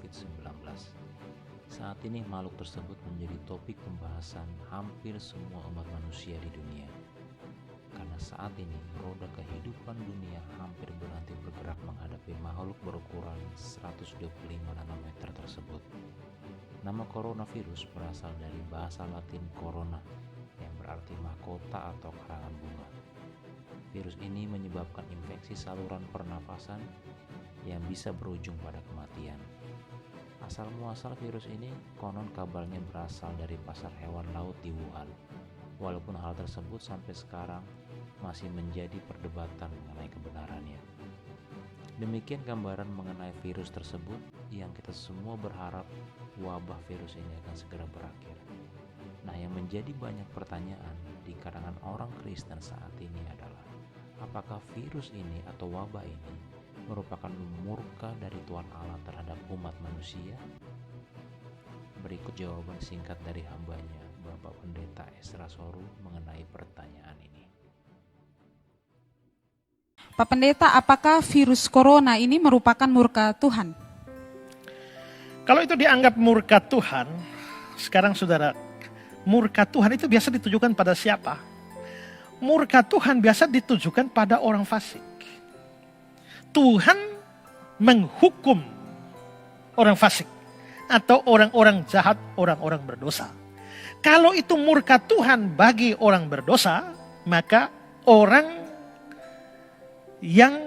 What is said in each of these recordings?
COVID-19. Saat ini makhluk tersebut menjadi topik pembahasan hampir semua umat manusia di dunia. Karena saat ini roda kehidupan dunia hampir berhenti bergerak menghadapi makhluk berukuran 125 nanometer tersebut. Nama coronavirus berasal dari bahasa Latin corona yang berarti mahkota atau karangan bunga. Virus ini menyebabkan infeksi saluran pernafasan yang bisa berujung pada kematian. Asal muasal virus ini konon kabarnya berasal dari pasar hewan laut di Wuhan. Walaupun hal tersebut sampai sekarang masih menjadi perdebatan mengenai kebenarannya. Demikian gambaran mengenai virus tersebut yang kita semua berharap wabah virus ini akan segera berakhir. Nah, yang menjadi banyak pertanyaan di kalangan orang Kristen saat ini adalah apakah virus ini atau wabah ini merupakan murka dari Tuhan Allah terhadap umat manusia? Berikut jawaban singkat dari hambanya, Bapak Pendeta Esra Soru, mengenai pertanyaan ini. Pak Pendeta, apakah virus corona ini merupakan murka Tuhan? Kalau itu dianggap murka Tuhan, sekarang saudara, murka Tuhan itu biasa ditujukan pada siapa? Murka Tuhan biasa ditujukan pada orang fasik. Tuhan menghukum orang fasik atau orang-orang jahat, orang-orang berdosa. Kalau itu murka Tuhan bagi orang berdosa, maka orang yang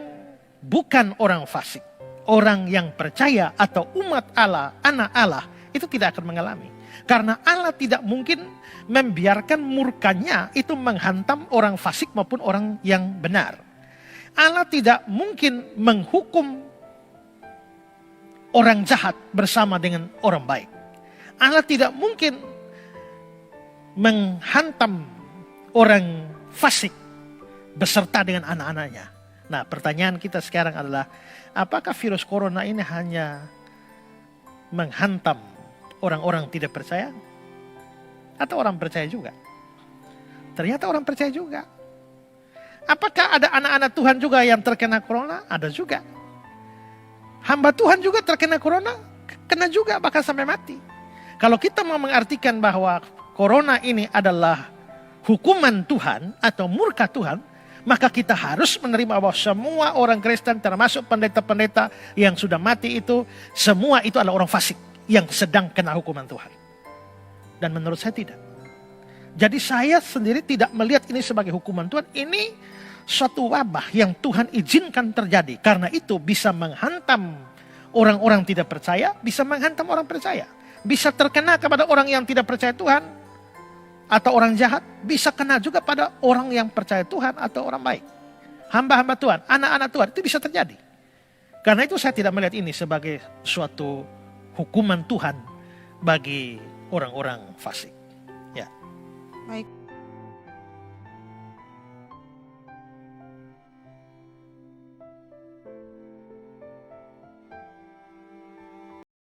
bukan orang fasik, orang yang percaya atau umat Allah, anak Allah, itu tidak akan mengalami. Karena Allah tidak mungkin membiarkan murkanya itu menghantam orang fasik maupun orang yang benar. Allah tidak mungkin menghukum orang jahat bersama dengan orang baik. Allah tidak mungkin menghantam orang fasik beserta dengan anak-anaknya. Nah, pertanyaan kita sekarang adalah, apakah virus corona ini hanya menghantam orang-orang tidak percaya? Atau orang percaya juga? Ternyata orang percaya juga. Apakah ada anak-anak Tuhan juga yang terkena corona? Ada juga. Hamba Tuhan juga terkena corona, kena juga bahkan sampai mati. Kalau kita mau mengartikan bahwa corona ini adalah hukuman Tuhan atau murka Tuhan, maka kita harus menerima bahwa semua orang Kristen termasuk pendeta-pendeta yang sudah mati itu, semua itu adalah orang fasik yang sedang kena hukuman Tuhan. Dan menurut saya tidak. Jadi saya sendiri tidak melihat ini sebagai hukuman Tuhan. Ini suatu wabah yang Tuhan izinkan terjadi. Karena itu bisa menghantam orang-orang tidak percaya, bisa menghantam orang percaya. Bisa terkena kepada orang yang tidak percaya Tuhan, atau orang jahat, bisa kena juga pada orang yang percaya Tuhan atau orang baik. Hamba-hamba Tuhan, anak-anak Tuhan, itu bisa terjadi. Karena itu saya tidak melihat ini sebagai suatu hukuman Tuhan bagi orang-orang fasik. Ya. Baik.